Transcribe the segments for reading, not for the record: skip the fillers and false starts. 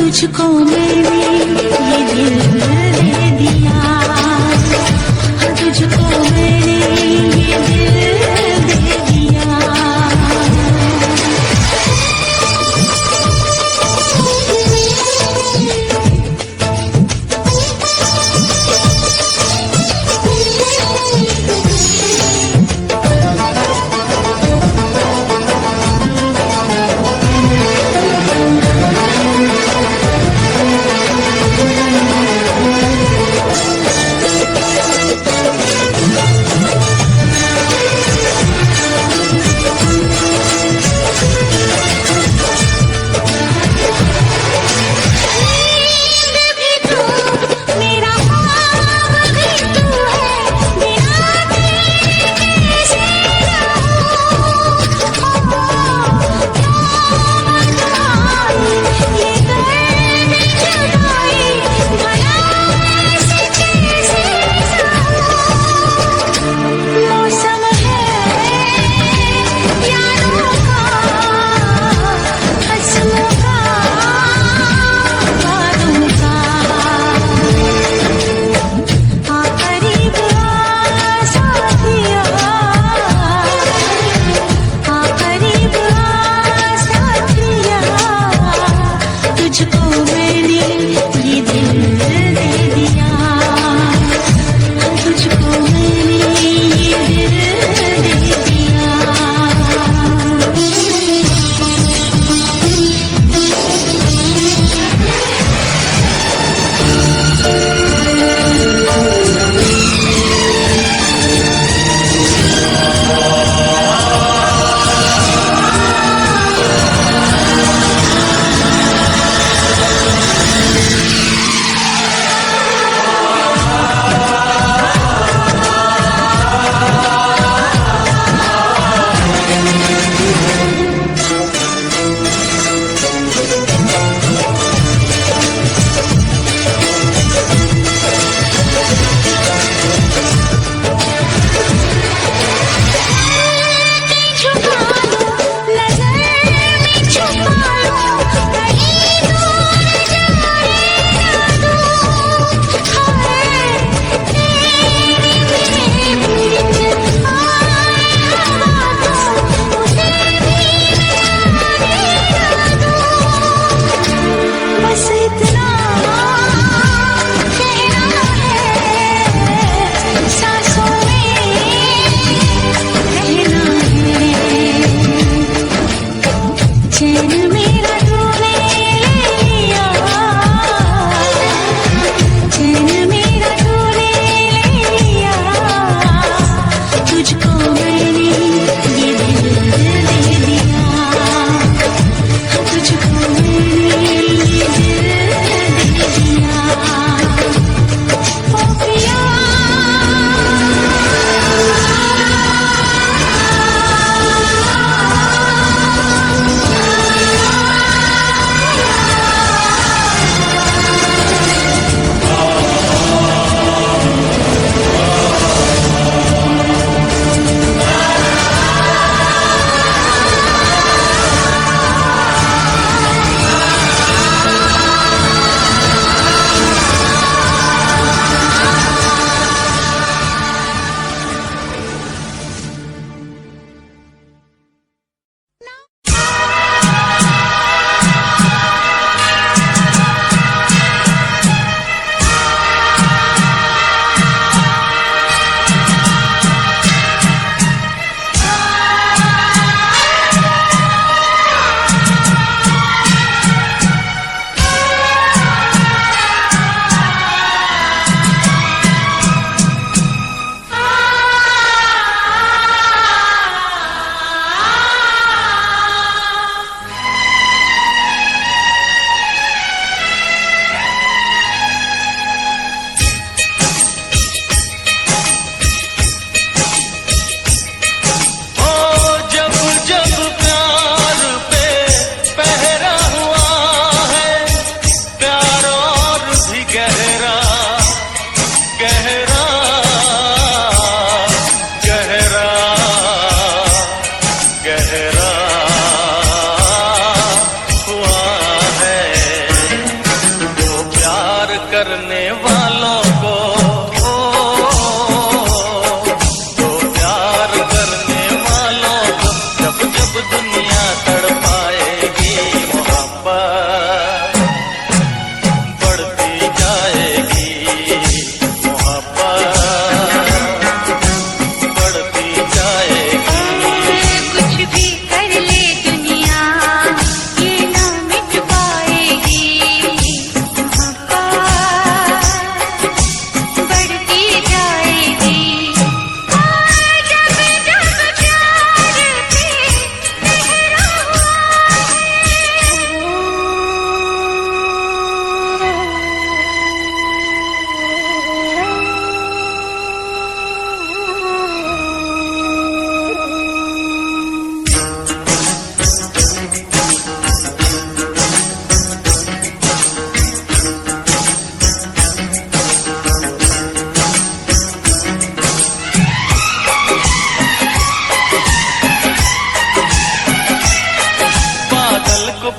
तुझको मैंने ये दिल दे दिया, तुझको मैंने ये दिल दे दिया।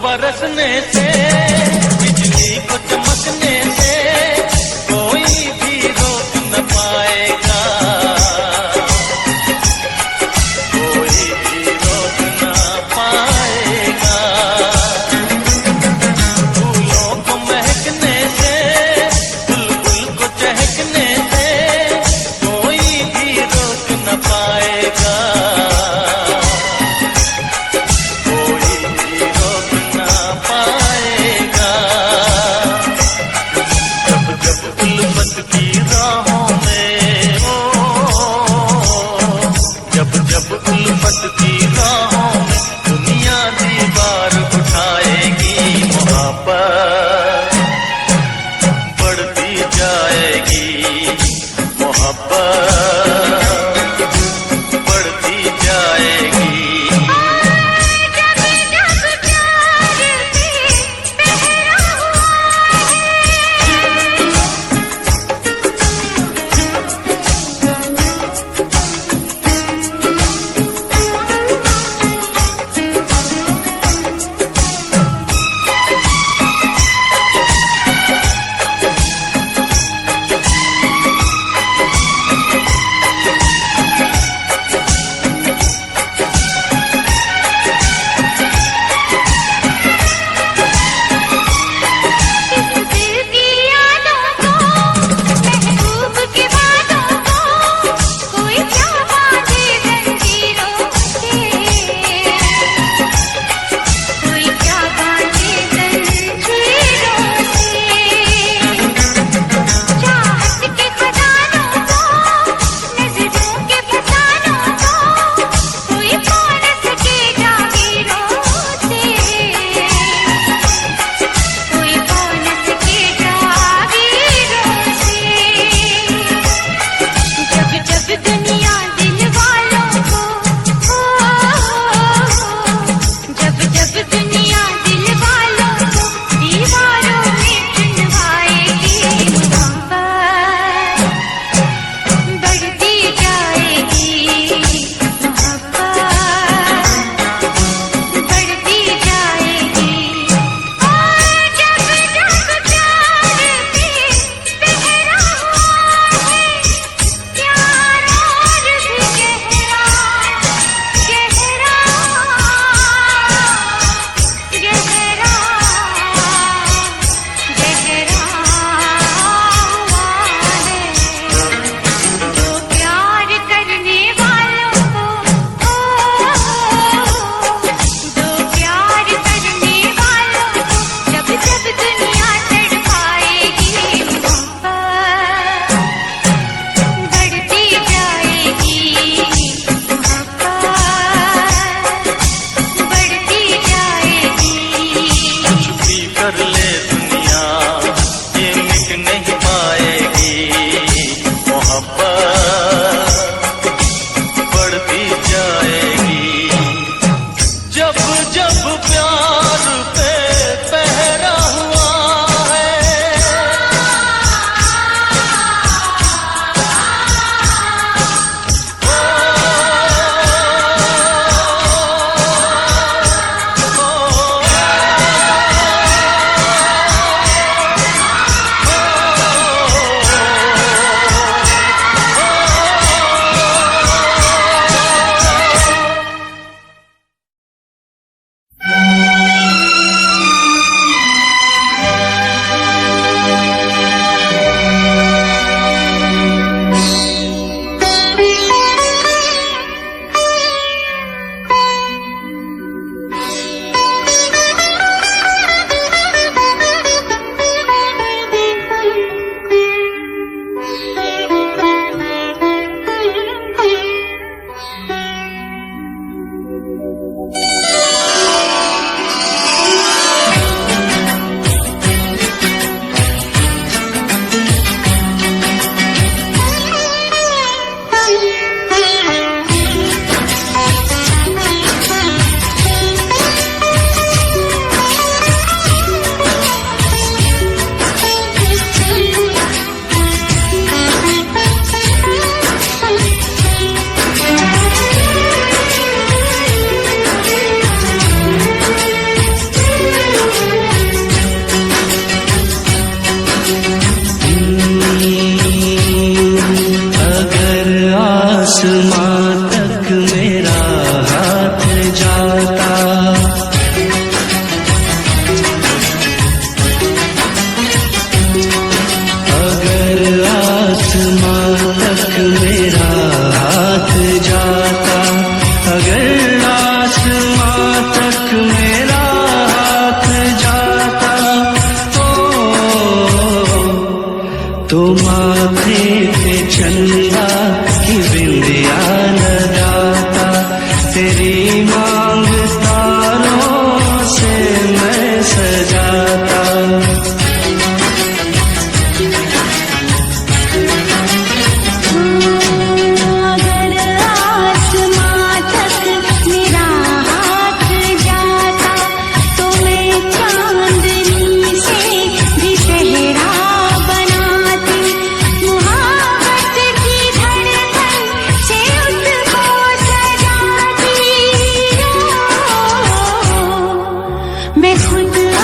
बरसने से, बिजली को चमकने से कोई भी रोक न पाएगा, कोई भी रोक न पाएगा। फूलों को महकने से, बुलबुल को चहकने से कोई भी रोक न पाएगा, कोई भी रोक न पाएगा।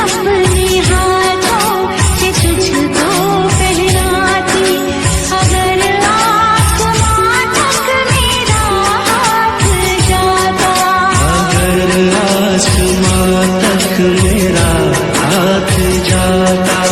अपने हाथों से तुझको पहनाती, अगर आसमां तक मेरा हाथ जाता, अगर आसमां तक मेरा हाथ जाता।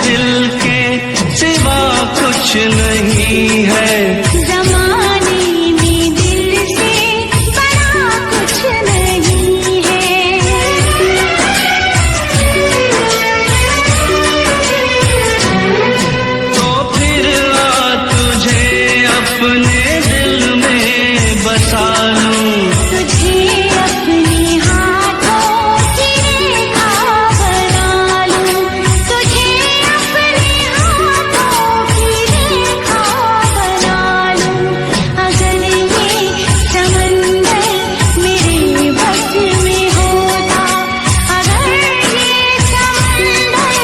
दिल के सिवा कुछ नहीं है, ज़माने में दिल से बड़ा कुछ नहीं है। तो फिर आ तुझे अपने दिल में बसा लूं, तुझे अपने हाथों की रेखा बना लूं, तुझे अपने हाथों की रेखा बना लूं। अगर ये समंदर मेरे बस में होता, अगर ये समंदर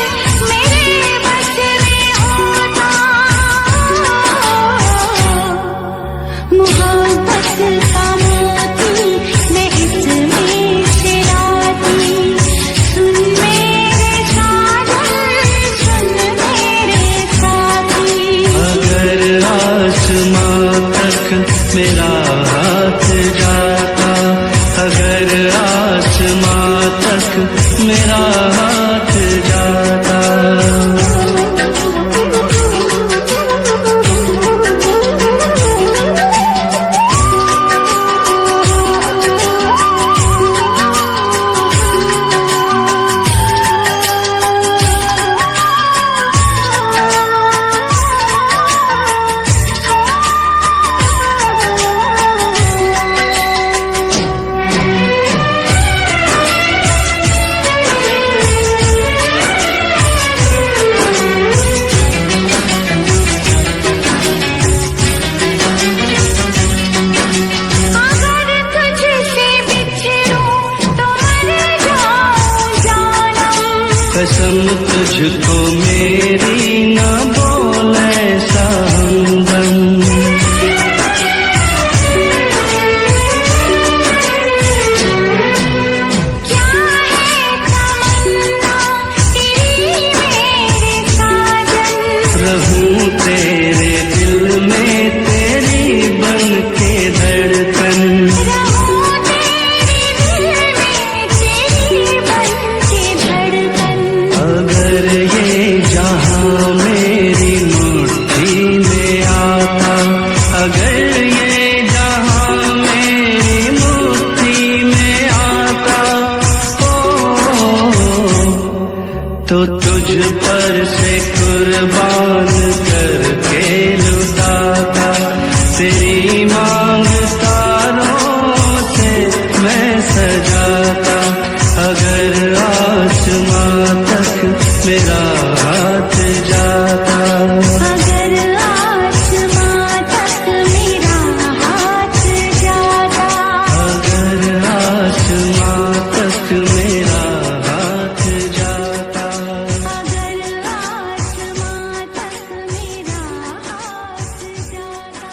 मेरे बस में होता, मोहब्बत का मोती मैं इसमें से लाती। सुन मेरे साजन, सुन मेरे साथी, अगर आसमां तक मेरा हाथ जाता, अगर आसमां तक मेरा हाथ जाता। अगर तुझसे बिछड़ूं तो मर जाऊं जानम, कसम तुझको मेरी न बोल ऐसा हमदम, क्या है तमन्ना तेरी मेरे साजन, रहूं तेरे दिल में तेरी बन के धड़कन, रहूं तेरे दिल में तेरी बन के धड़कन। अगर ये जहां मेरी मुट्ठी में आता, अगर ये जहां मेरी मुट्ठी में आता, ओ तो तुझ पर से कुर्बान करके लुटाता, तेरी मांग तारों से मैं सजाता, अगर आसमां तक मेरा हाथ जाता। अगर आसमां तक मेरा हाथ जाता, अगर आसमां तक मेरा हाथ जाता। अगर आसमां तक मेरा हाथ जाता।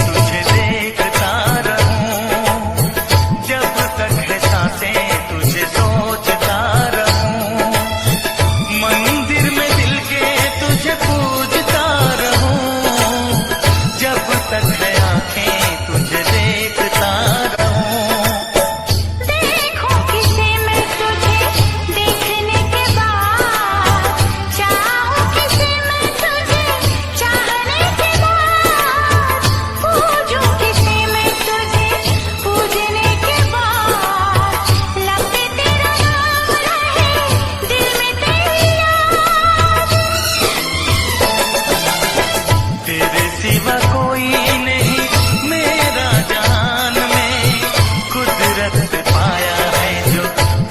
तुझे देखता रहूं, जब तक है सांसें तुझे सोचता रहूं, मंदिर में दिल के तुझे पूजता रहूं, जब तक है आंखें तुझे देखता रहूं। देखो किसे मैं तुझे देखने के बाद, चाहूं किसे मैं तुझे चाहने के बाद, पूजूं किसे मैं तुझे पूजने के बाद, लब पे तेरा नाम रहे, दिल में तेरी याद। तेरे सिवा कोई नहीं मेरा जान में, कुदरत से पाया है जो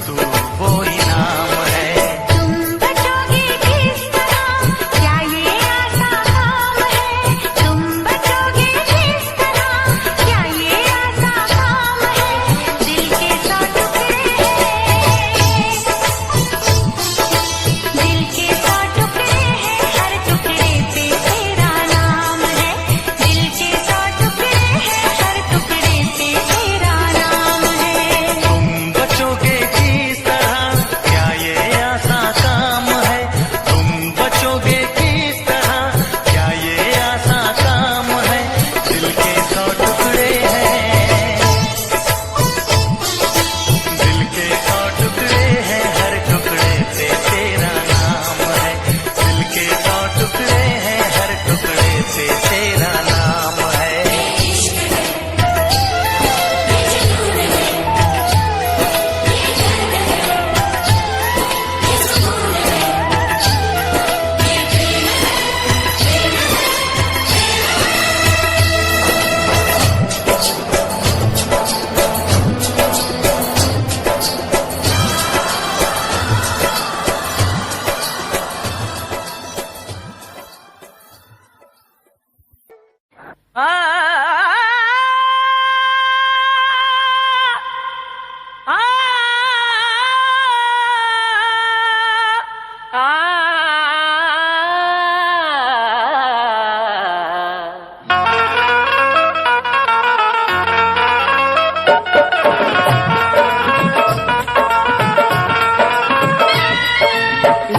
तू वो इनाम है। तुम बचोगे किस तरह, क्या ये आसान काम है? तुम बचोगे किस तरह, क्या ये आसान काम है? दिल के 100 टुकड़े हैं, दिल के 100 टुकड़े हैं, हर टुकड़े पे तेरा नाम है। दिल के 100 टुकड़े हैं, हर टुकड़े पे तेरा नाम है। तुम बचोगे किस तरह, क्या ये आसान काम है? तुम बचोगे किस तरह, क्या ये आसान काम है? दिल के 100 टुकड़े हैं, दिल के 100 टुकड़े हैं, हर टुकड़े पे तेरा नाम है। दिल के 100 टुकड़े हैं, हर टुकड़े पे तेरा नाम है।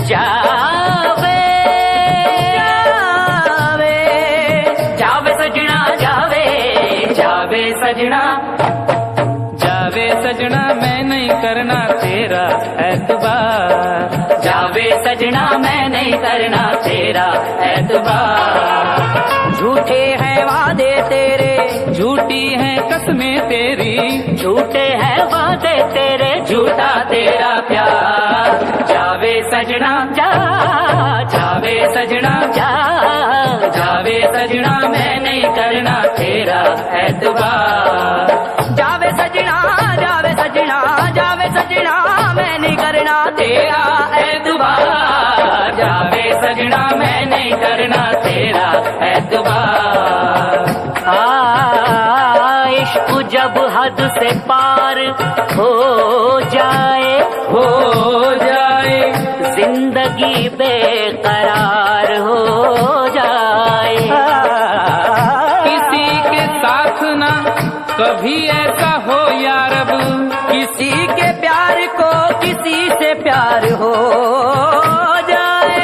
जावे जावे जावे सजना जावे जावे सजना जावे सजना मैं नहीं करना तेरा एतबार जावे सजना मैं नहीं करना तेरा एतबार झूठे हैं वादे तेरे झूठी हैं कस्में तेरी झूठे हैं वादे तेरे झूठा तेरा प्यार जावे सजना जा जावे सजना जा जावे सजना मैं नहीं करना तेरा एतबार जावे सजना जावे सजना जावे सजना मैं नहीं करना तेरा एतबार जावे सजना मैं नहीं करना तेरा एतबार इश्क जब हद से पार हो जाए जिंदगी बेकरार हो जाए किसी के साथ ना कभी ऐसा हो यार अब किसी के प्यार को किसी से प्यार हो जाए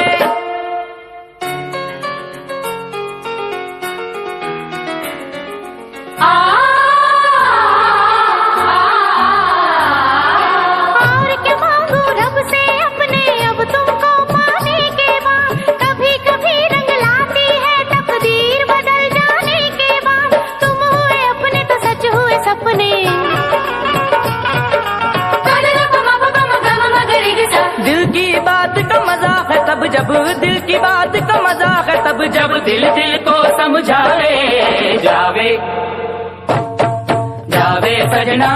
और क्या मांगू रब से अपने, अब तुमको पाने के बाद। कभी कभी रंग लाती है तकदीर बदल जाने के बाद। तुम हुए अपने तो सच हुए सपने। दिल की बात का मजाक है तब जब दिल की बात का मजाक है तब जब दिल दिल को समझाए जावे जावे सजना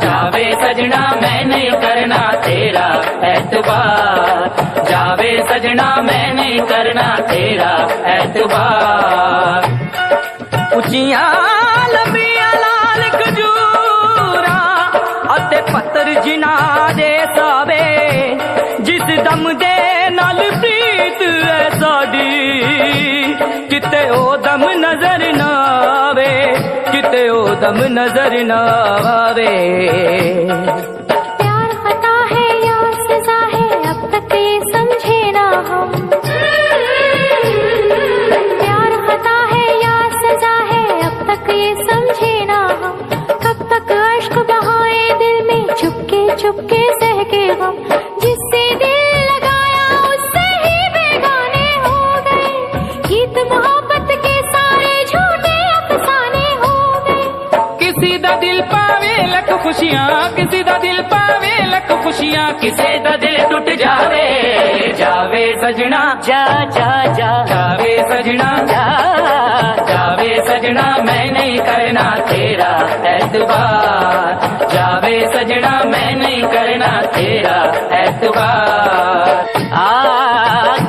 जावे सजना मैं नहीं करना तेरा एतबार जावे सजना मैं नहीं करना तेरा एतबार उचियां लंबियां लाल खजूरा अते पत्थर जिना दे सावे जिस दम दे नाल प्रीत है साडी किते ओ दम नजर ते ओ दम नजर न आवे। प्यार खता है या सजा है अब तक ये समझे ना हम। प्यार खता है या सजा है अब तक ये समझे ना हम। कब तक अश्क बहाए दिल में चुपके चुपके सह के गम। जिससे दिल लगाया उससे ही बेगाने हो गए। गीत मोहब्बत के सारे झूठे अफसाने हो गए। किसी दा दिल पावे लख खुशियां, किसी दा दिल पावे लख खुशियां, किसी दा दिल टूट जावे। जावे सजना जा जा जा, जावे सजना जा जावे सजना, मैं नहीं करना तेरा एतबार। जावे सजना मैं नहीं करना तेरा एतबार।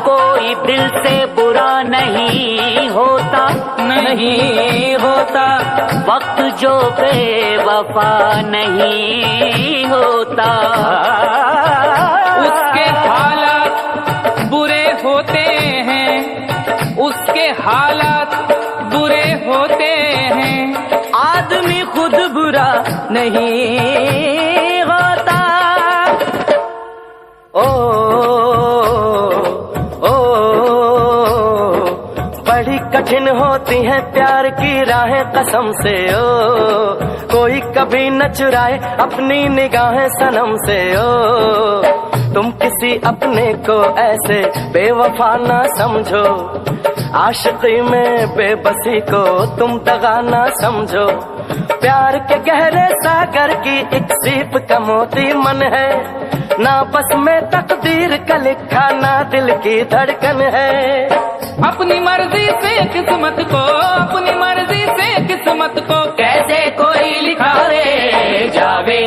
कोई दिल से बुरा नहीं होता, नहीं होता। वक्त जो बेवफा नहीं होता, उसके हालात बुरे होते हैं, उसके हालात बुरे होते हैं। आदमी खुद बुरा नहीं होता। ओ बड़ी कठिन होती है प्यार की राहें कसम से। ओ कोई कभी न चुराए अपनी निगाहें सनम से। ओ तुम किसी अपने को ऐसे बेवफा ना समझो। आशिकी में बेबसी को तुम दगा ना समझो। प्यार के गहरे सागर की एक सीप का मोती मन है। ना बस में तकदीर का लिखा ना दिल की धड़कन है। अपनी मर्जी से किस्मत को, अपनी मर्जी से किस्मत को कैसे कोई लिखावे। जावे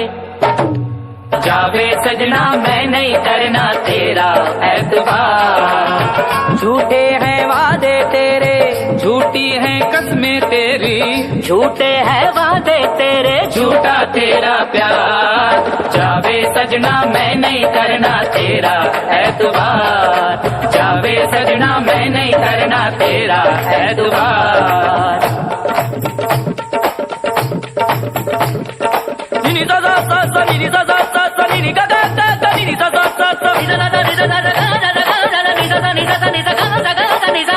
जावे सजना मैं नहीं करना तेरा एतबार। झूठे हैं वादे तेरे, झूठी हैं कस्में तेरी। झूठे हैं वादे तेरे, झूठा तेरा प्यार। जावे सजना मैं नहीं करना तेरा एतबार। जावे सजना मैं नहीं करना तेरा एतबार। Ni sa sa sa sa ni sa sa sa sa ni ga ga ga ga ni sa sa sa sa ni sa na ni sa na ga ga ga ga ni sa sa ni sa sa ni sa ga ga ga ni sa।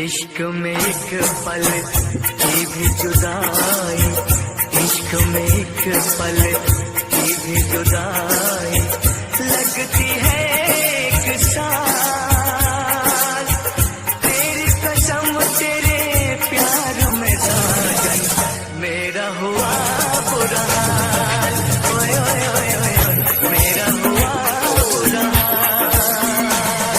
इश्क में एक पल की भी जुदाई, इश्क में एक पल की भी जुदाई लगती है एक साल। तेरी कसम तेरे प्यार में साजन मेरा हुआ बुरा हाल, ओए ओए ओए ओए मेरा हुआ बुरा हाल।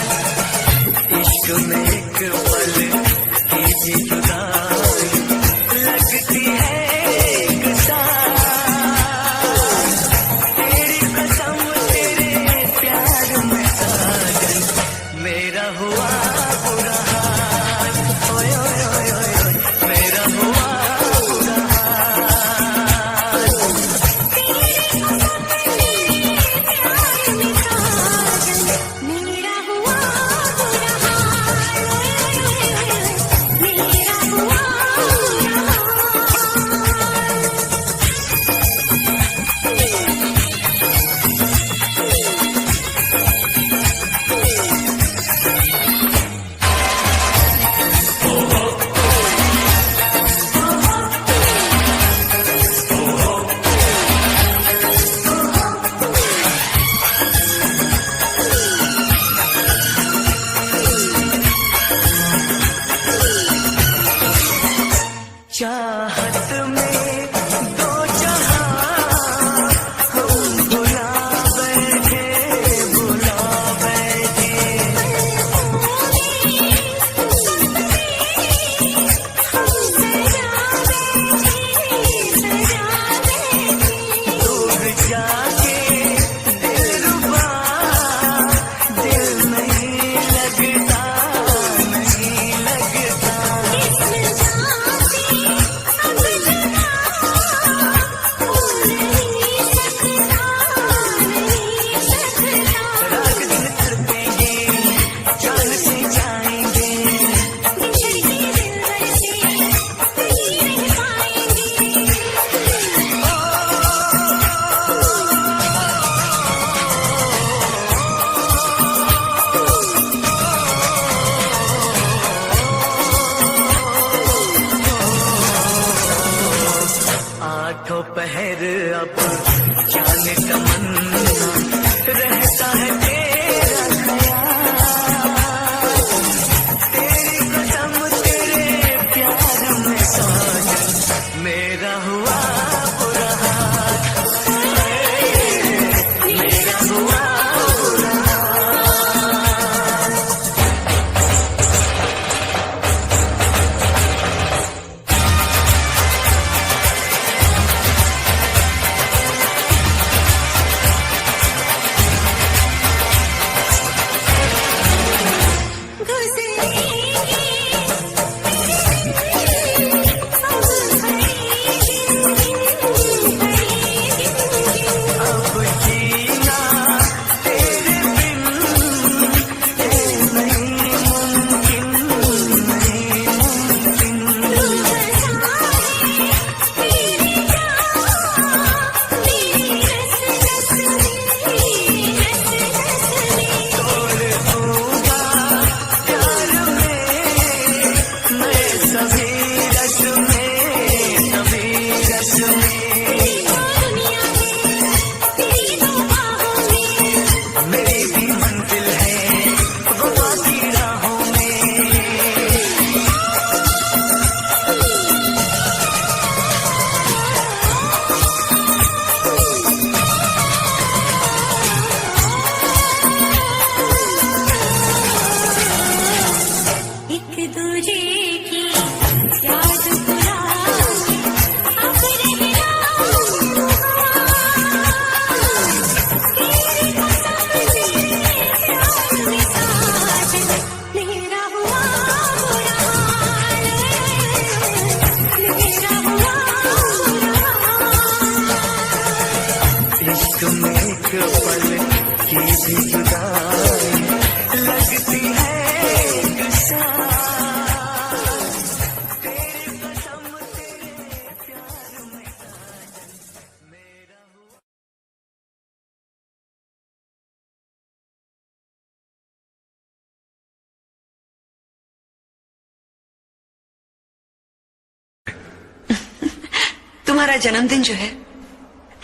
तुम्हारा जन्मदिन जो है,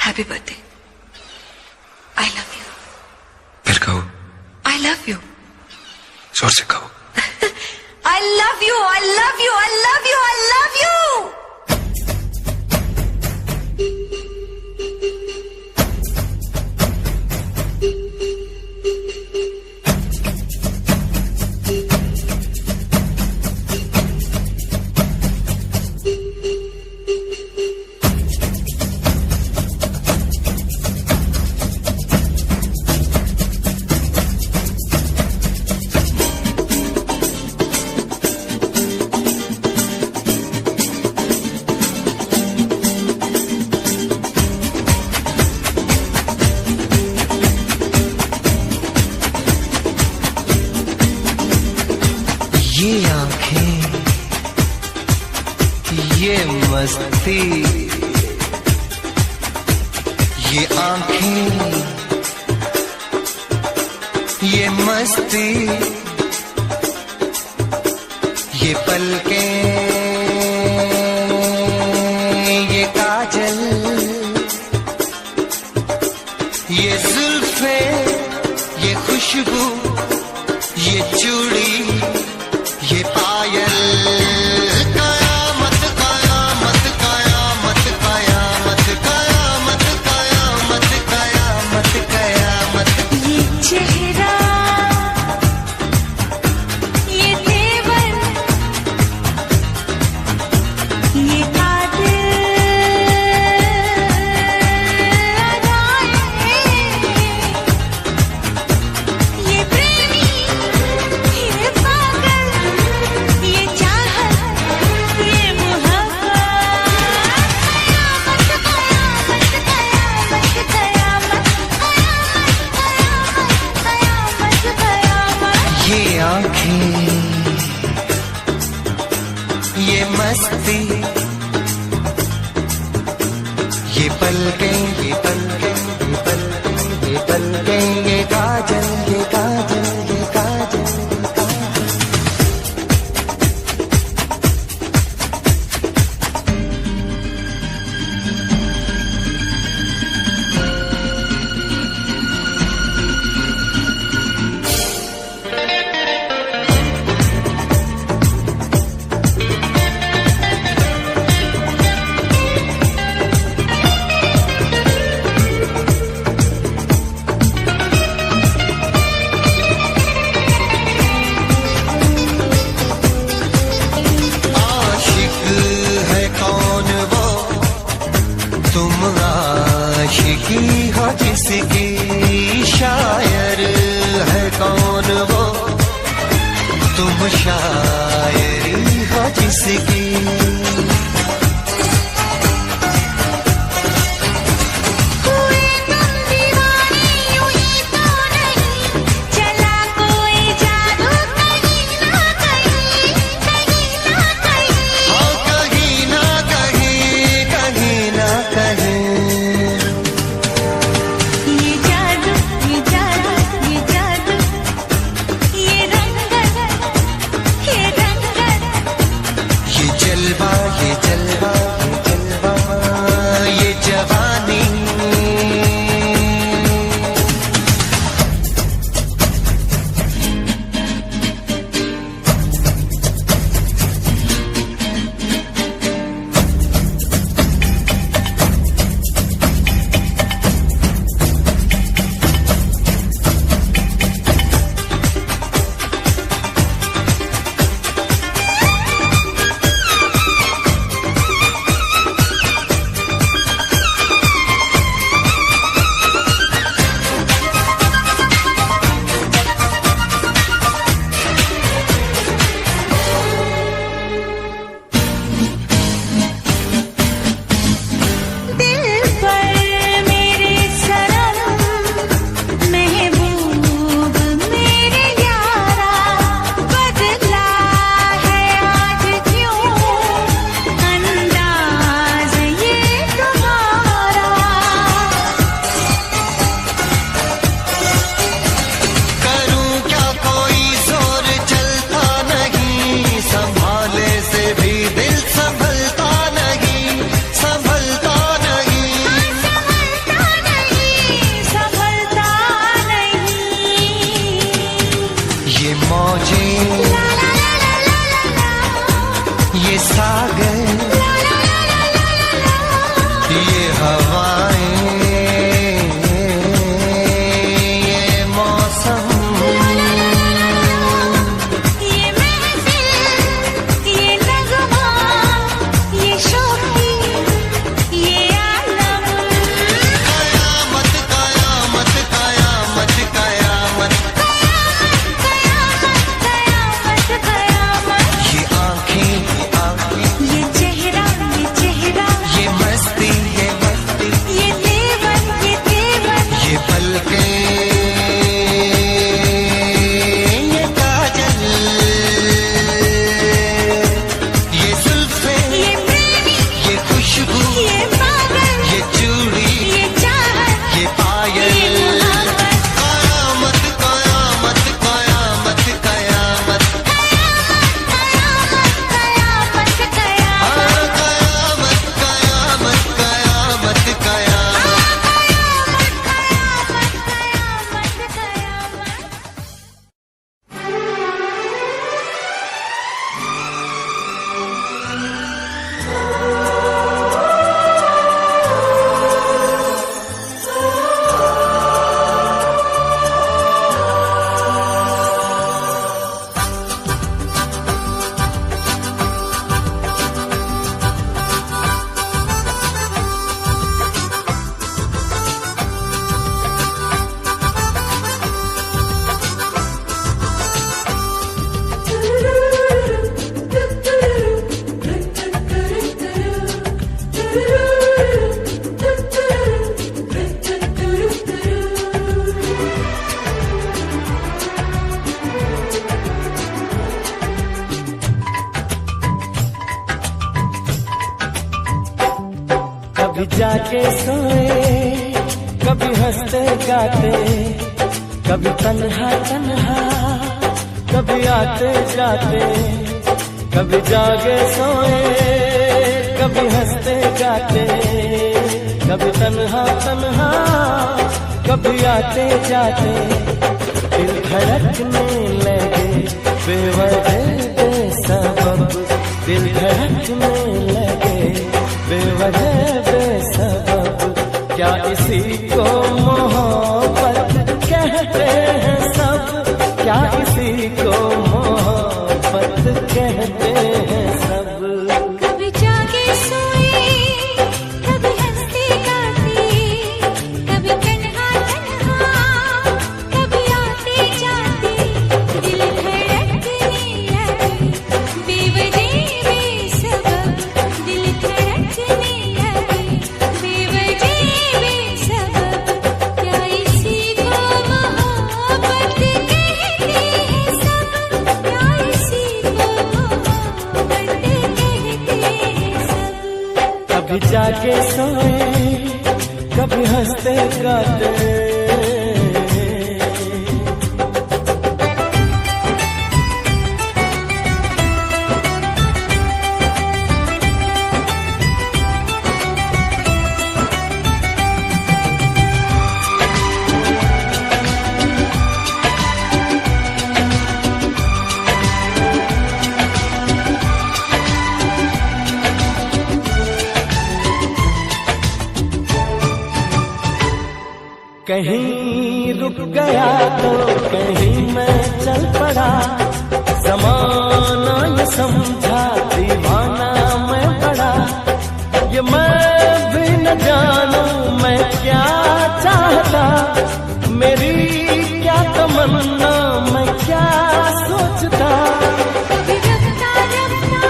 happy birthday. I love you. फिर कहो। I love you. जोर से कहो। I love you, I love you, I love you, I love you. ये आंखें, ये मस्ती, ये आंखें, ये मस्ती, ये पलकें, ये काजल, ये जुल्फें, ये खुशबू, ये चूड़ी, ये पायल, कयामत कयामत कयामत कयामत कयामत कयामत कयामत कयामत। ये चेहरा, ये तेवर, ये कातिल अदाएं, ये प्रेमी, ये पागल, ये चाहत, ये मोहब्बत, कयामत कयामत कयामत कयामत कयामत कयामत। ये आंखें, ये मस्ती, ये पलकें, ये पलकें, ये पलकें, ये पलकें, ये काजल, ये काजल, ये काजल, ये काजल। आशिक है कौन वो, तुम आशिकी हो जिसकी, शायर है कौन वो, तुम शायरी हो जिसकी। हुए तुम दीवाने यूं ही तो नहीं, चला कोई जादू कहीं ना कहीं, कहीं ना कहीं। हाँ कहीं ना कहीं, कहीं ना कहीं। ये जादू, ये जादू, ये जादू, ये रंगत, ये रंगत। ये जलवा कभी जाके सोए, कभी हंसते गाते, कभी तन्हा तन्हा, कभी आते जाते, कभी जागे सोए, कभी हंसते गाते, कभी तन्हा तन्हा, कभी आते जाते, दिल धड़कने लगे बेवजह बेसबब, दिल धड़कने लगे बेवजह बेसबब, क्या इसी को मोहब्बत कहते हैं सब, क्या इसी को मोहब्बत कहते हैं सब। कभी जागे सोए, कभी हंसते गाते, कभी तन्हा तन्हा, कभी आते जाते, दिल धड़कने लगे बेवजह बेसबब, दिल धड़कने लगे बेवजह बेसबब, क्या इसी को मोहब्बत कहते हैं सब, क्या इसी को मोहब्बत कहते हैं सब। कभी जाके सोए, कभी हंसते गाते। कहीं रुक गया तो कहीं मैं चल पड़ा, ज़माना ये समझा दीवाना मैं बड़ा, ये मैं भी न जानूं मैं क्या चाहता, मेरी क्या तमन्ना मैं क्या सोचता। कभी रफ्ता रफ्ता,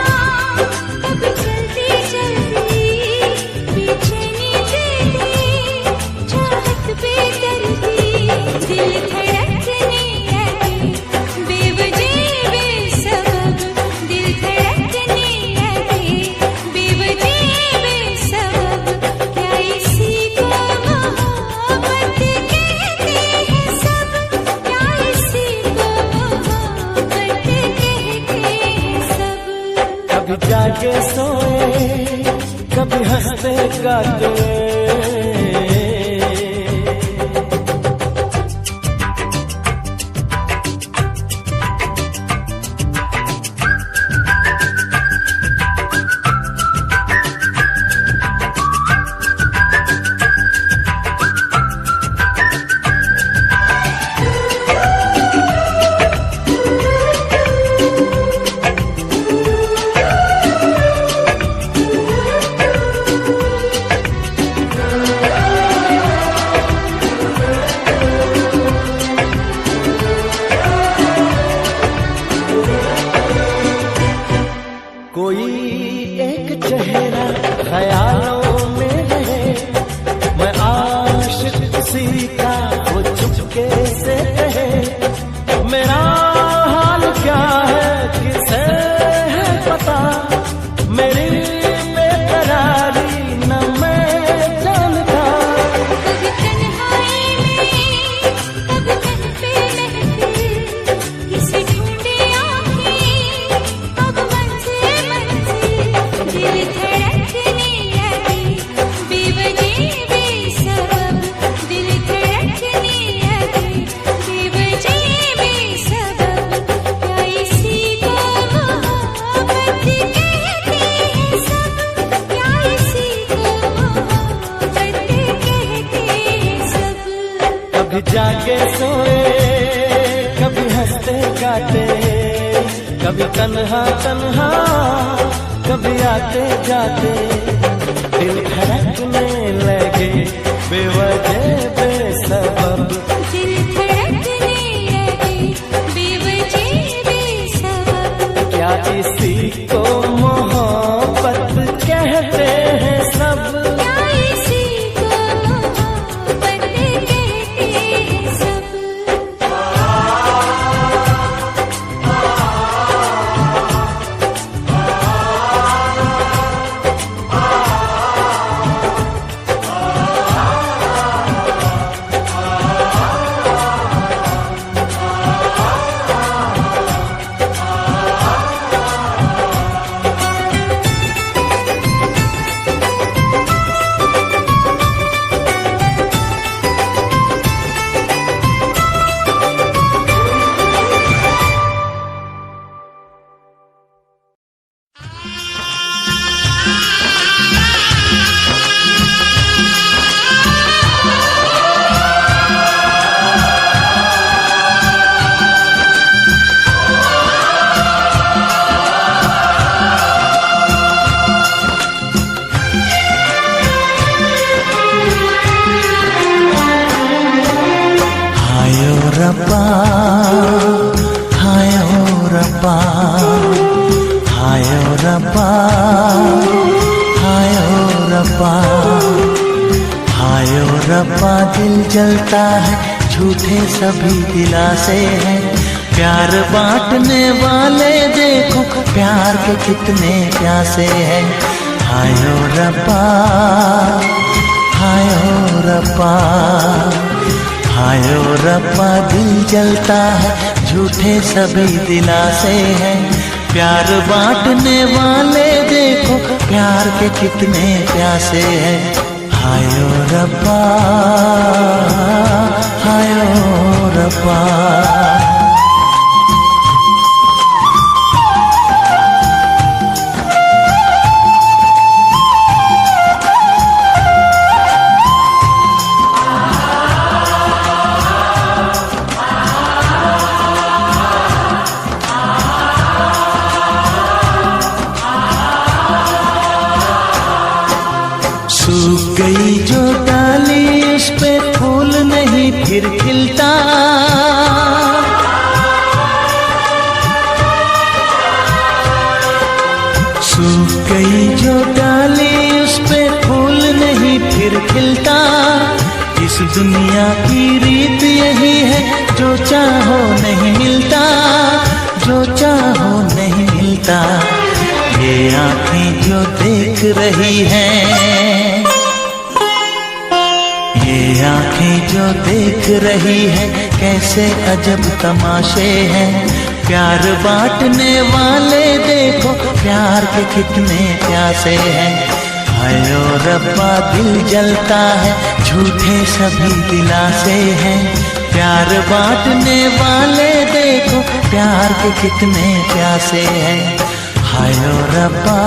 कभी चलती चलती, बेचैनी तेरी चाहत बेदर्दी, दिल धड़कने लगे बेवजह बेसबब, दिल धड़कने लगे बेवजह बेसबब, क्या इसी को मोहब्बत कहते हैं सब, क्या इसी को मोहब्बत कहते हैं सब। कभी जाके सोए, कभी हंसते गाते। कोई एक चेहरा ख्यालों में रहे, मैं आशिक किसी का वो चुपके से कहे, मेरा हाल क्या है किसे है पता, मेरी बेकरारी न मैं जानता। कभी तन्हाई में, कभी तन पे महफिल, किसे ढूंढे आँखें, अब मंजिल मंजिल, दिल धड़कने लगे बेवजह बेसबब, दिल धड़कने लगे बेवजह बेसबब, क्या इसी को मोहब्बत कहते हैं सब, क्या इसी को मोहब्बत कहते हैं सब। कभी जाके सोए, कभी हंसते गाते, कभी तन्हा तन्हा, कभी आते जाते, दिल धड़कने लगे बेवजह बेसबब, दिल धड़कने लगे बेवजह बेसबब, क्या इसी को मोहब्बत कहते हैं सब। क्या इसी को मोहब्बत कहते हैं सब। हाय ओ रब्बा, हाय ओ रब्बा, हाय ओ रब्बा, हाय ओ रब्बा। दिल जलता है, झूठे सभी दिलासे हैं, प्यार बांटने वाले देखो प्यार के कितने प्यासे हैं। हाय ओ रब्बा, हाय ओ रब्बा, हाय ओ रब्बा। दिल जलता है, झूठे सभी दिलासे हैं, प्यार बांटने वाले देखो प्यार के कितने प्यासे हैं। हाय ओ रब्बा, हाय ओ रब्बा। सूख गई जो डाली उस पे फूल नहीं फिर खिलता, सूख गई जो डाली उस पे फूल नहीं फिर खिलता। इस दुनिया की रीत यही है, जो चाहो नहीं मिलता, जो चाहो नहीं मिलता। ये आँखें जो देख रही हैं, ये आँखें जो देख रही है, कैसे अजब तमाशे हैं। प्यार बांटने वाले देखो प्यार के कितने प्यासे हैं। हाय ओ रब्बा, दिल जलता है, झूठे सभी दिलासे हैं, प्यार बांटने वाले देखो प्यार के कितने प्यासे हैं। हाय ओ रब्बा,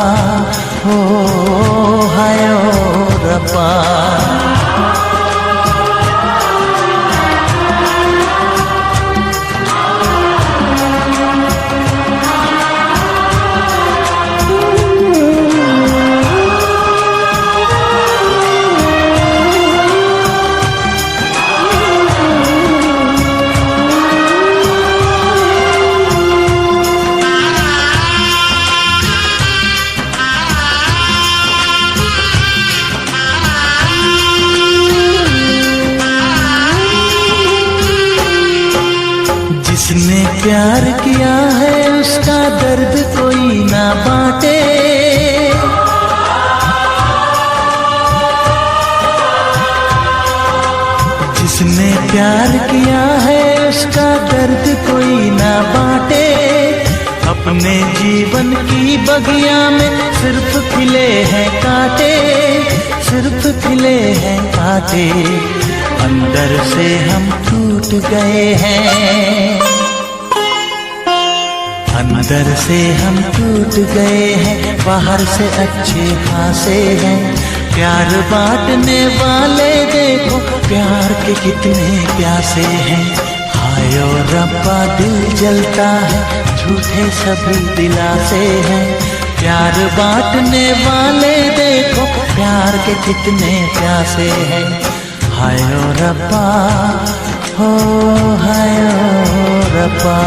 हो हाय ओ रब्बा। जिसने प्यार किया है उसका दर्द कोई ना बांटे, जिसने प्यार किया है उसका दर्द कोई ना बांटे। अपने जीवन की बगिया में सिर्फ खिले हैं कांटे, सिर्फ खिले हैं कांटे। अंदर से हम टूट गए हैं, अंदर से हम टूट गए हैं, बाहर से अच्छे खासे हैं। प्यार बांटने वाले देखो प्यार के कितने प्यासे हैं। हाय ओ रब्बा, दिल जलता है, झूठे सभी दिलासे हैं, प्यार बांटने वाले देखो प्यार के कितने प्यासे हैं। हाय ओ रब्बा, हो हाय ओ रब्बा।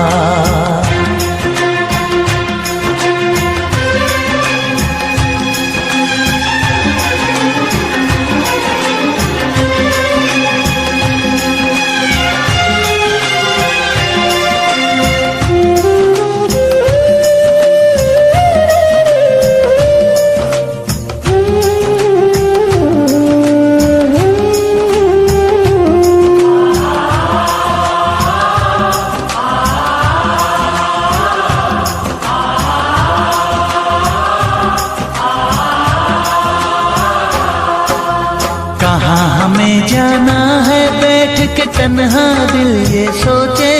कहाँ हमें जाना है बैठ के तन्हा दिल ये सोचे,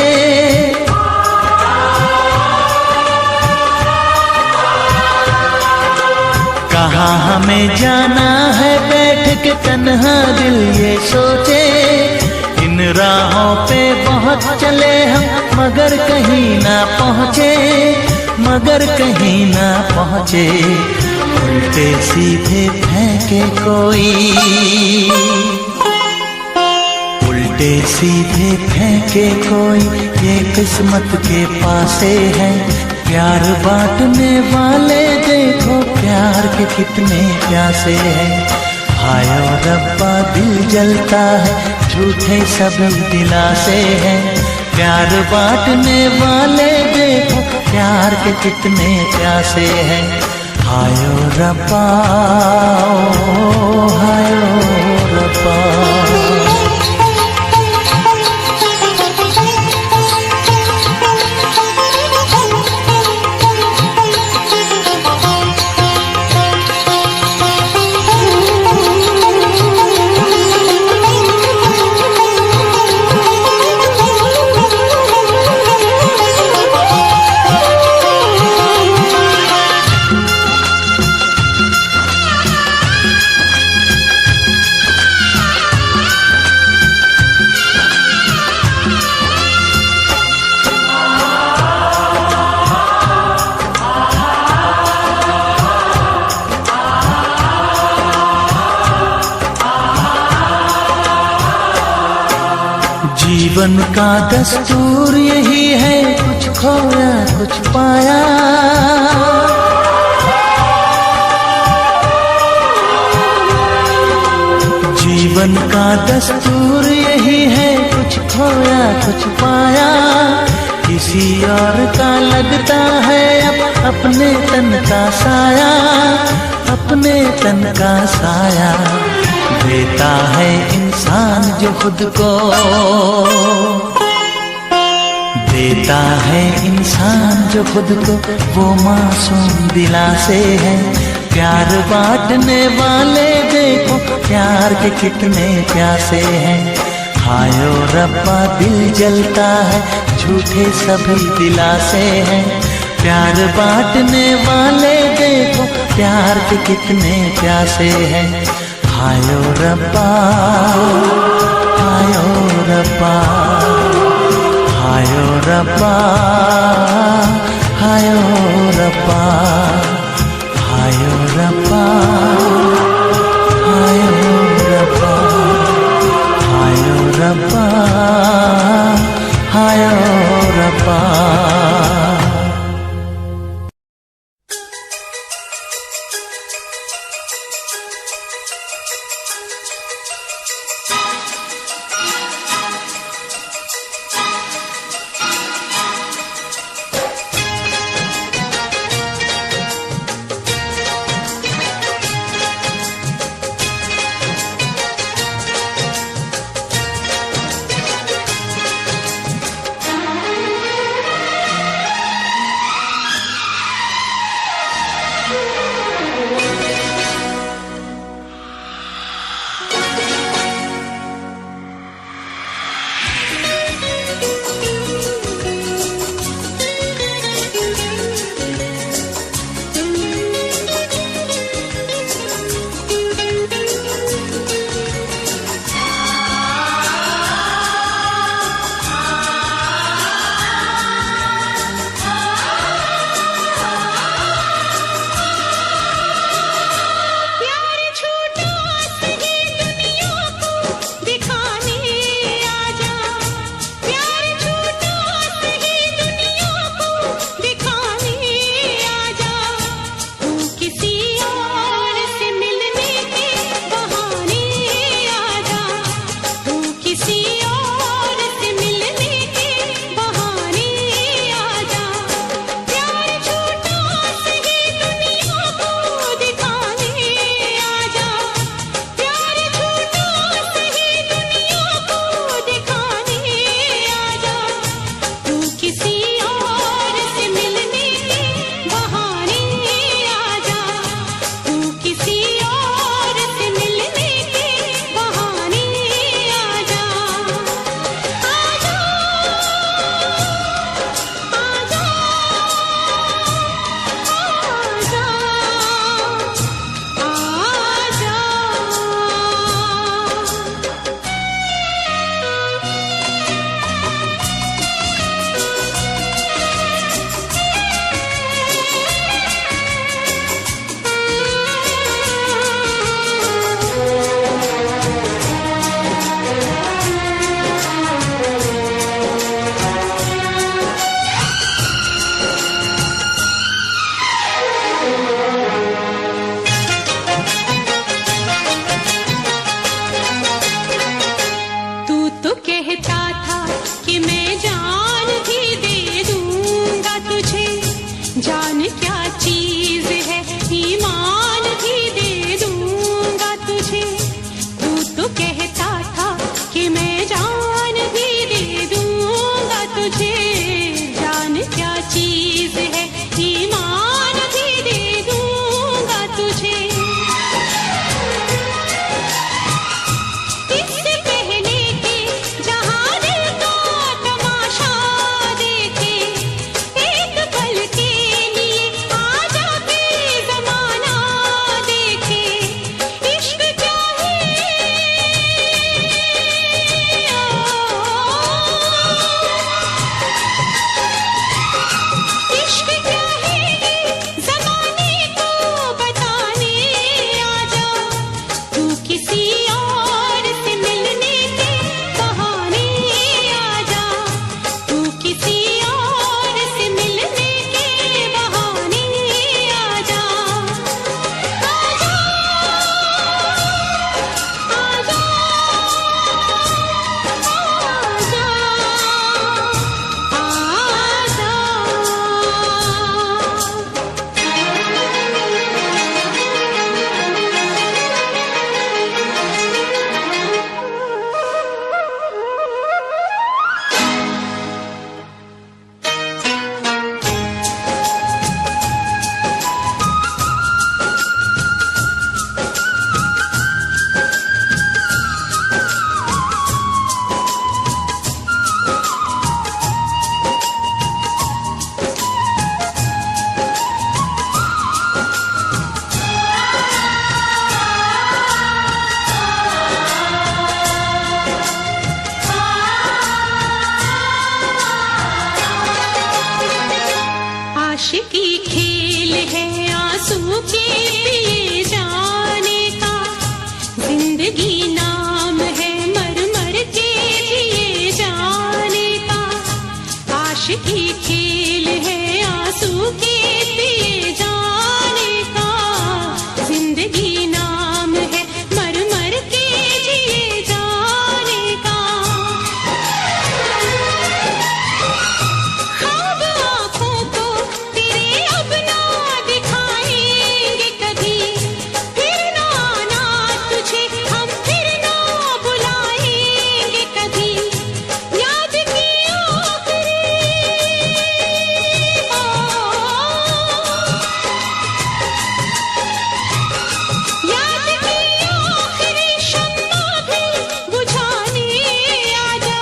कहाँ हमें जाना है बैठ के तन्हा दिल ये सोचे। इन राहों पे बहुत चले हम मगर कहीं ना पहुँचे, मगर कहीं ना पहुँचे। उल्टे सीधे फेंके कोई, उल्टे सीधे फेंके कोई ये किस्मत के पासे है। प्यार बांटने वाले देखो प्यार के कितने प्यासे हैं। हाय ओ रब्बा दिल जलता है झूठे सभी दिलासे हैं। प्यार बांटने वाले देखो प्यार के कितने प्यासे हैं। हाय ओ रब्बा, हाय ओ रब्बा। जीवन का दस्तूर यही है, कुछ खोया कुछ पाया। जीवन का दस्तूर यही है, कुछ खोया कुछ पाया। किसी और का लगता है अब अपने तन का साया, अपने तन का साया। देता है इंसान जो खुद को, देता है इंसान जो खुद को, वो मासूम दिलासे है। प्यार बांटने वाले देखो प्यार के कितने प्यासे हैं। हाय ओ रब्बा दिल जलता है झूठे सभी दिलासे हैं। प्यार बांटने वाले देखो प्यार के कितने प्यासे हैं। हाय ओ रब्बा, हाय ओ रब्बा, हाय ओ रब्बा, हाय ओ रब्बा, हाय ओ रब्बा, हाय ओ रब्बा, हाय ओ रब्बा, हाय ओ रब्बा। आशिकी खेल है आंसू के पिए जाने का, जिंदगी नाम है मर मर के जिए जाने का। आशिकी खेल है आंसू के पिए जाने का, जिंदगी नाम है मर मर के जिए जाने का। ख्वाब आँखों को तेरे अब ना दिखाएंगे कभी, फिर ना आना तुझे हम फिर ना बुलाएंगे कभी। याद की आखिरी याद की आखिरी शम्मा भी बुझाने आजा,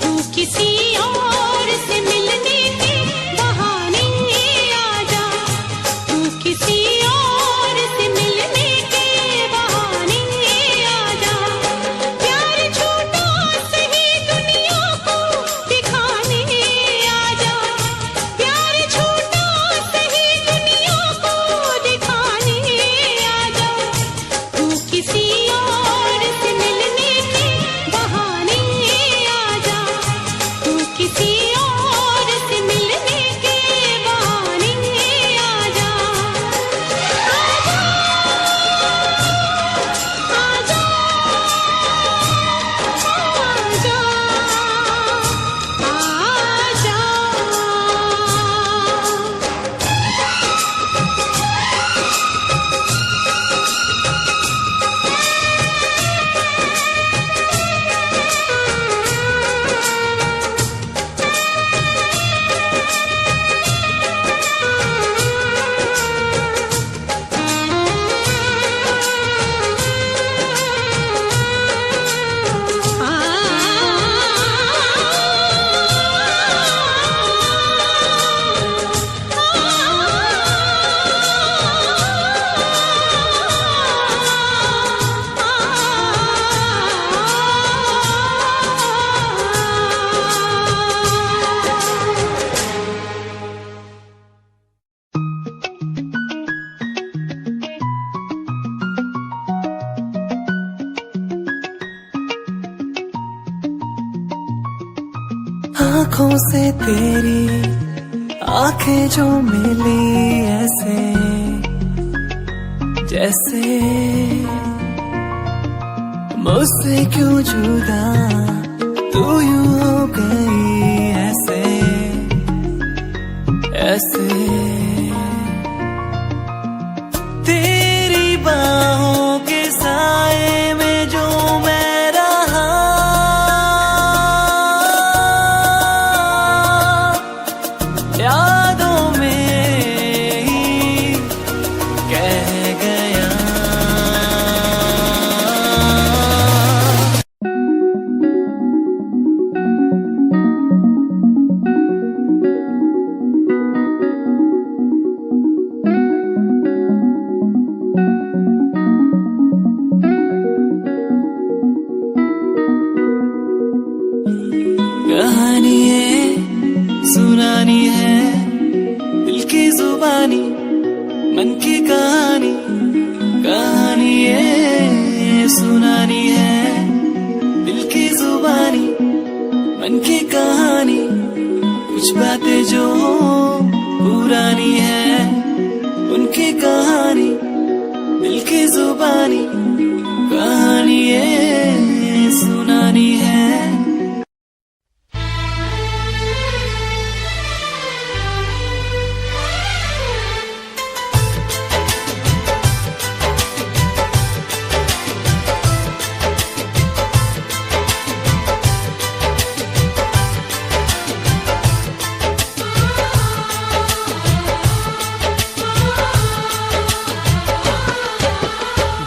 तू किसी और से मिलने के बहाने आजा, तू किसी और से मिलने के बहाने आजा। प्यार झूठा सही दुनिया को दिखाने आजा, प्यार झूठा सही दुनिया को दिखाने आजा, तू किसी और से मिलने के बहाने आजा, तू किसी और से मिलने के बहाने आजा। आजा आजा आजा आजा। आंखों से तेरी आंखें जो मिली ऐसे जैसे मुझसे क्यों जुदा तू यूं हो गई ऐसे ऐसे। तेरी बाहों के साए में जो मैं रहा, यादों में ही कह गया। कहानी है सुनानी है दिल की जुबानी मन की कहानी, कहानी है सुनानी है दिल की जुबानी मन की कहानी। कुछ बातें जो पुरानी है उनकी कहानी दिल की जुबानी, कहानी है सुनानी है।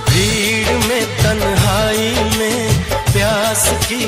भीड़ में तन्हाई में प्यास की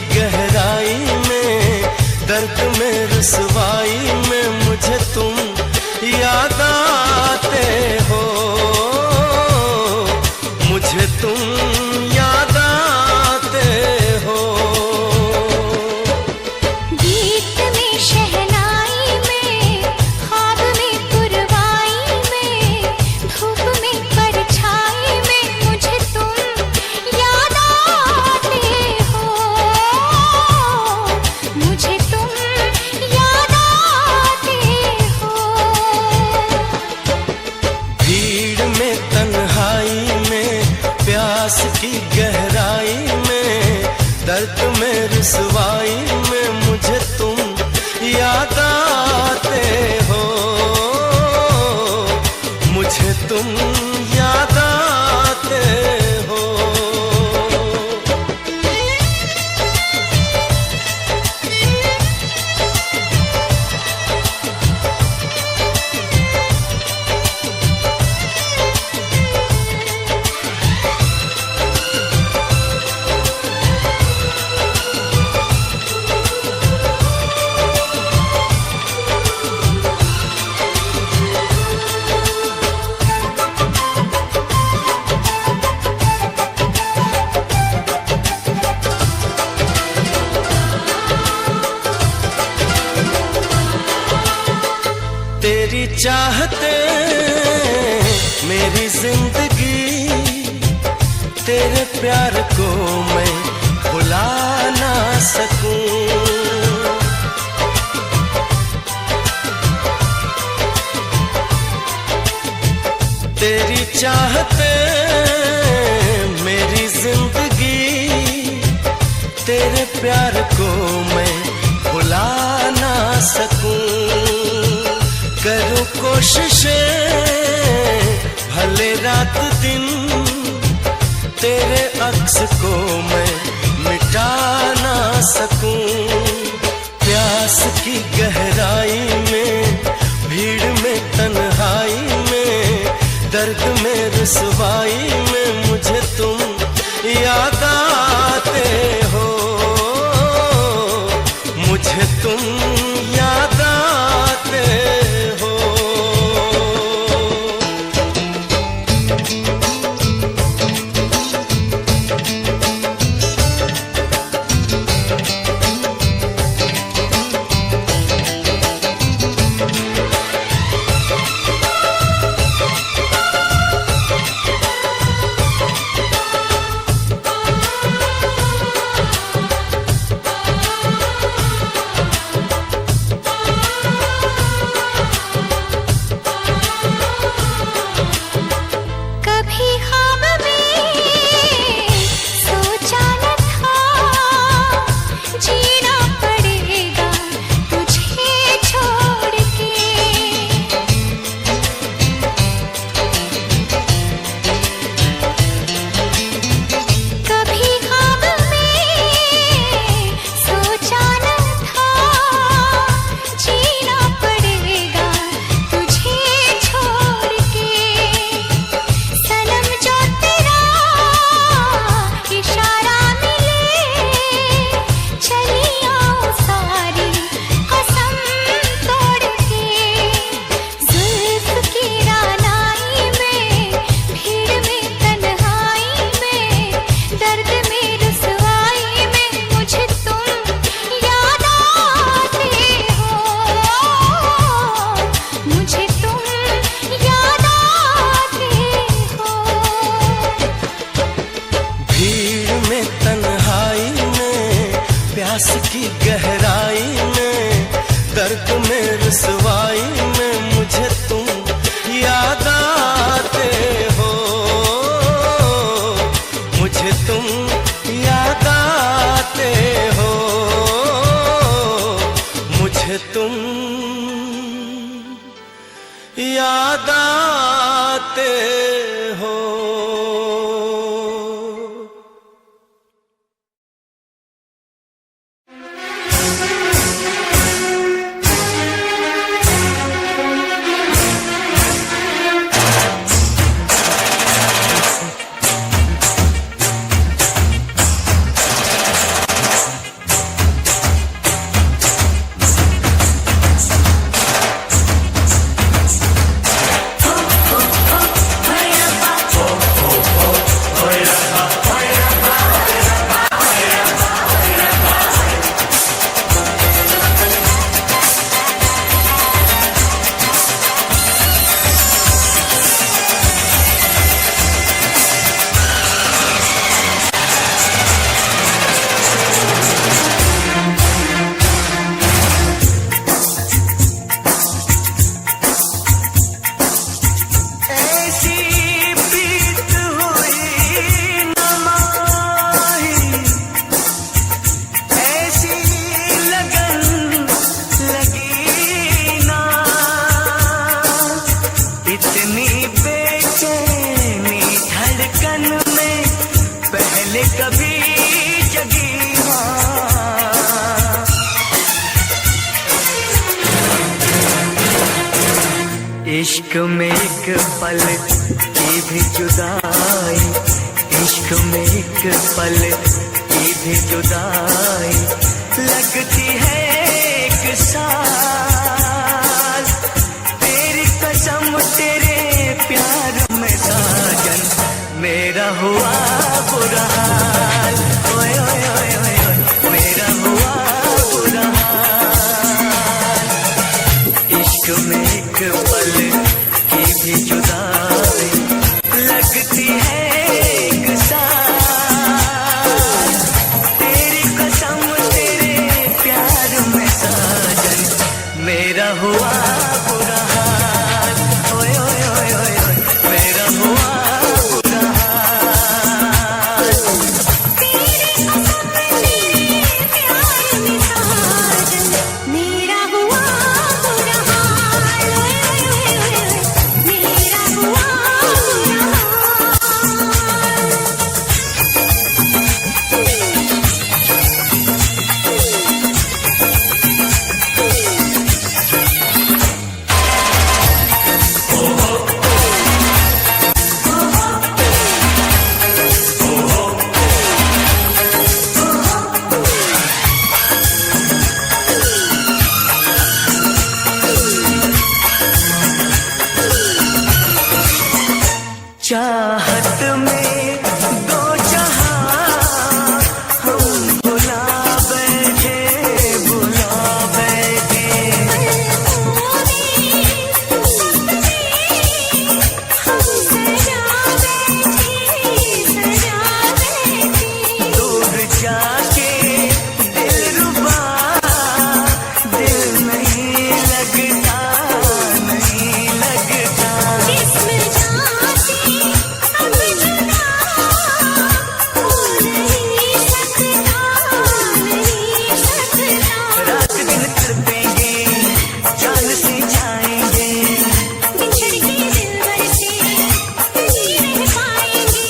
तेरी चाहते मेरी जिंदगी, तेरे प्यार को मैं भुला ना सकूं। तेरी चाहते मेरी जिंदगी, तेरे प्यार को मैं भुला ना सकूं। करूं कोशिशें भले रात दिन, तेरे अक्स को मैं मिटा ना सकूं। प्यास की गहराई में, भीड़ में, तन्हाई में, दर्द में, रुसवाई में मुझे तुम याद आते हो, मुझे तुम याद आते हो। कभी ख्वाब में सोचा न था, जीना पड़ेगा तुझे छोड़ के। कभी ख्वाब में सोचा न था, जीना पड़ेगा तुझे छोड़ के। सनम जो तेरा इशारा मिले, चली आओ सारी कसम तोड़ के। जुल्फ की रानाई में, भीड़ में, तन्हाई में, दर्द में, रुसवाई में मुझे तुम याद आते हो, मुझे तुम याद आते हो। भीड़ में, तन्हाई में, प्यास की गहराई में, दर्द में, रुसवाई में मुझे तुम याद आते हो, मुझे तुम याद आते हो, मुझे तुम याद आते हो। इश्क में एक पल की भी जुदाई, इश्क में एक पल की भी जुदाई लगती है एक साल। तेरी कसम तेरे प्यार में साजन मेरा हुआ बुरा हाल, ओए ओए ओए ओए मेरा हुआ बुरा हाल। इश्क में एक पल की भी जुदाई लगती है एक साल। तेरी कसम तेरे प्यार में साजन मेरा हुआ बुरा हाल। ओए ओए ओए ओए ओए मेरा हुआ बुरा हाल। तेरी कसम तेरे प्यार में साजन मेरा हुआ बुरा हाल। ओए ओए ओए ओए मेरा हुआ बुरा हाल। चाहत में दो जहां हम बुला बैठे बुला बैठे। दूर जाके दिलरुबा दिल नहीं लगता नहीं लगता। जिसमें जाती अब जुदा हो नहीं सकता नहीं सकता। रात दिन तड़पेंगे जान से जाएंगे। बिछड़ के दिलबर से नहीं रह पाएंगे।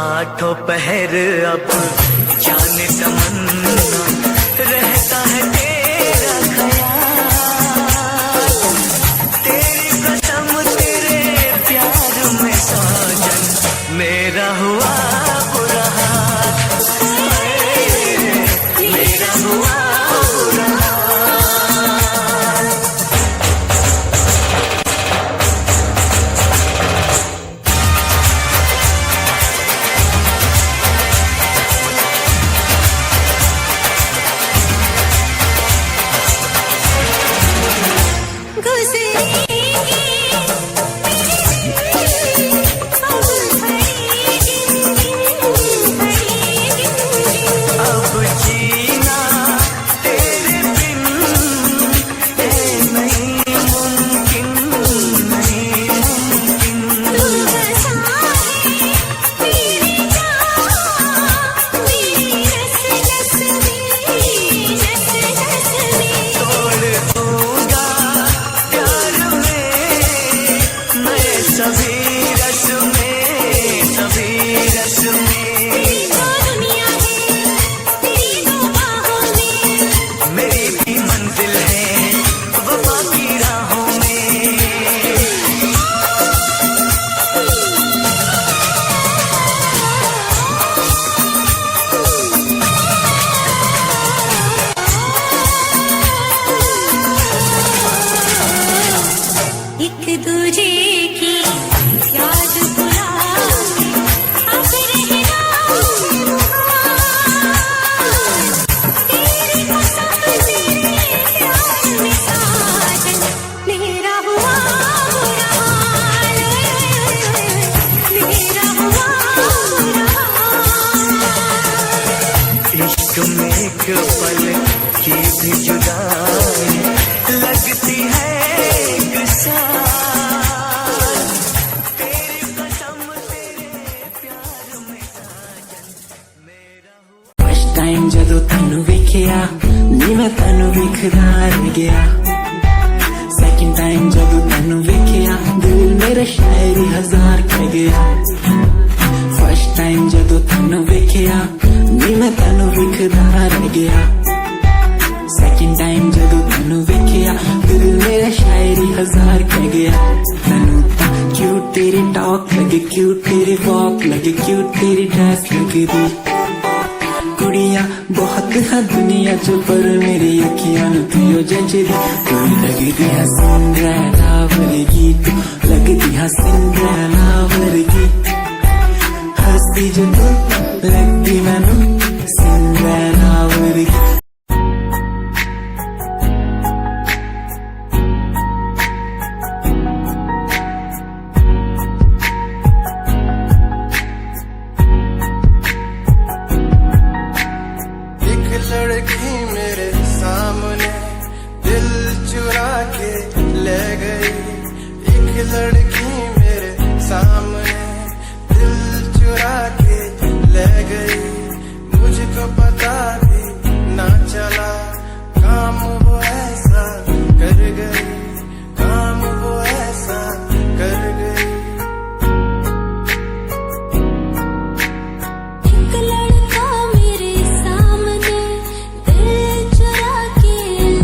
आठों पहर अब जाने तमन्ना रहता है तेरा ख्याल। तेरी कसम तेरे प्यार में साजन मेरा हुआ बुरा हाल। मेरा हुआ बुरा हाल। अब जीना तेरे बिन नहीं मुमकिन नहीं मुमकिन। तोड़ दूंगा प्यार में मैं सभी रस में सभी रस में। मेरी भी मंजिल है वफा की राहों में। एक दूजे की याद बुला अब रहना तेरी कसम तेरे प्यार में साजन मेरा हुआ बुरा हाल। मेरा हुआ बुरा हाल। इश्क में एक पल की भी जुदाई लगती है एक साल। तेरी कसम तेरे प्यार में साजन मेरा हुआ। फर्स्ट टाइम जदों तैनू वेखिया नी मैं तैनू वेखदा रह गया। सेकंड टाइम जदों तैनू वेखिया दिल मेरे शायरी हजार कह गया। फर्स्ट टाइम जदों तैनू वेखिया नी मैं तैनू वेखदा रह गया। सेकंड टाइम जदों तैनू वेखिया दिल मेरे शायरी हजार कह गया। तैनू तां क्यूट तेरी टॉक लगे क्यूट तेरी वॉक लगे क्यूट तेरी ड्रेस लगदी। कुड़ियां बहुत है दुनिया च पर मेरी अखियां नु तू जचदी कोई लगदी है सिंड्रेला वर्गी तू लगदी है सिंड्रेला वर्गी हंसदी जो तू लगदी मैनू सिंड्रेला वर्गी लड़की मेरे सामने दिल चुरा के ले गई एक लड़की मेरे सामने दिल चुरा के ले गई मुझको पता भी ना चला काम वो ऐसा कर गई काम वो ऐसा कर गई एक लड़का मेरे सामने दिल चुरा के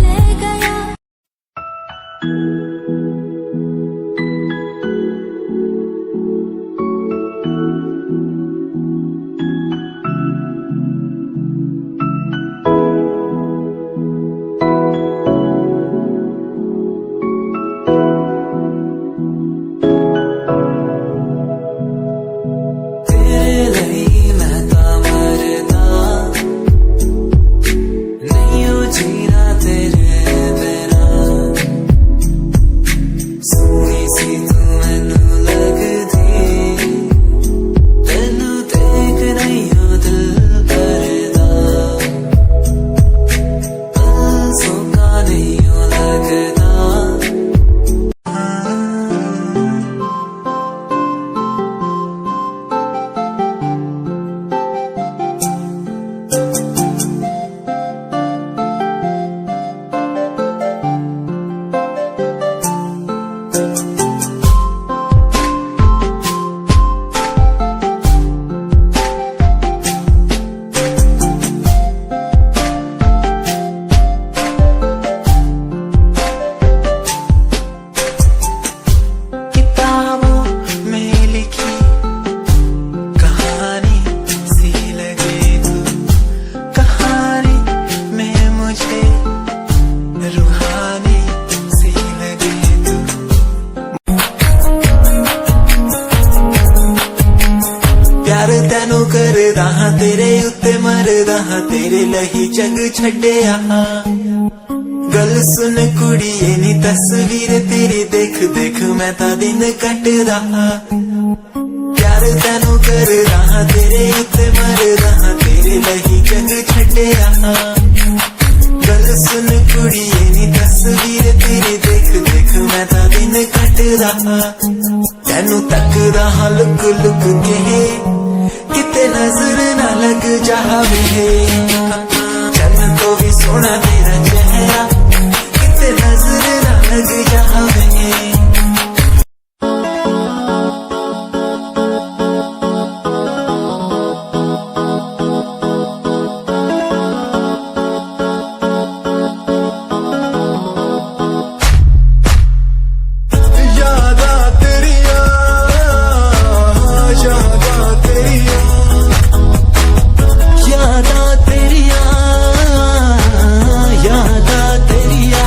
ले गया तेरे लिए मैं तो मरदा नहीं हो जीना तेरे बिना सोनी सी तू मैनू लगदी तेनू देख नहीं हो दिल भरदा सोका नहीं हो लगदा किताबों में लिखी कहानी सी लगे तू कहानी में मुझे रूहानी सी लगे तू प्यार तेनू करदा हां तेरे उत्ते मरदा हां तेरे लही जग छड्डिया गल सुन कुड़िए नी तस्वीर तेरी देख देख मैं ता दिन कटदा प्यार तेनू करदा हां तेरे उत्ते मरदा हां तेरे लही जग छड्डिया गल सुन कुड़िए नी तस्वीर तेरी देख देख मैं ता दिन कटदा तेनू तकदा हां लुक लुक के किते नजर ना लग जावे चन्न तो भी सोना तेरा चेहरा किते नजर ना लग जावे यादा तेरिया यादा तेरिया यादा तेरिया यादा तेरिया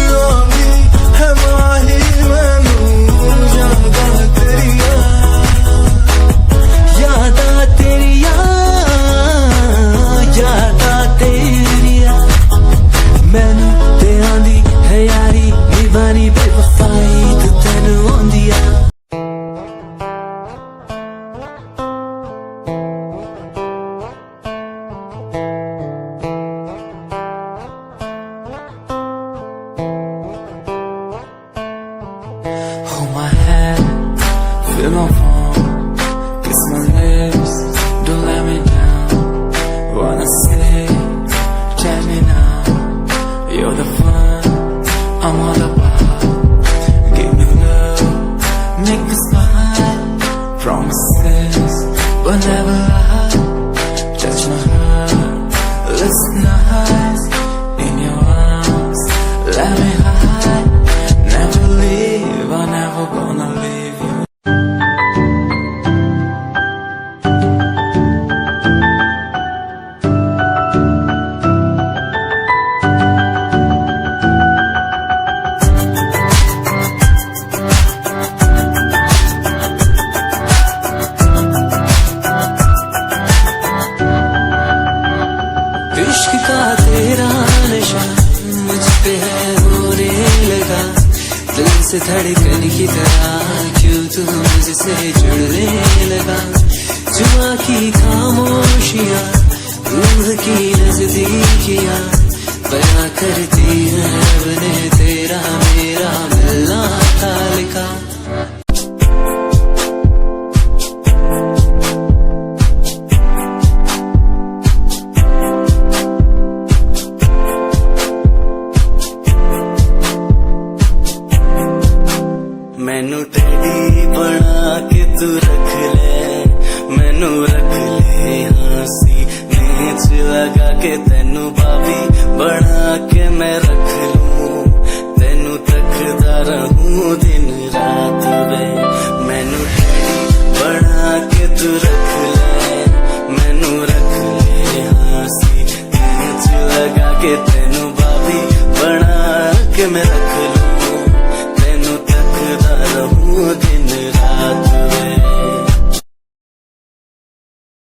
रोगी है माही मैनू यादा तेरिया यादा तेरिया यादा तेरिया मैनू ते आंदी है यारी निभानी बेवफाई तू तेनू आंदी आ Hold my hand, feel my palm, kiss my lips, don't let me down. Wanna say, check me now, you're the fun I'm all about. Give me love, make me smile, promises will never lie. Touch my heart, listen nice, in your arms, let me hide. Never leave, I'm never gonna leave you. इस धड़कन की तरह क्यों तू मुझसे जुड़ने लगा। जुआ की खामोशियां, रूह की नजदीकियां बयां करती है रब ने तेरा मेरा मिलना था लिखा। मैनू टेडी बना के तू रख ले, मैनू रख ले हंसी नीच लगा के तेनू भाभी बना के मैं रख लूं।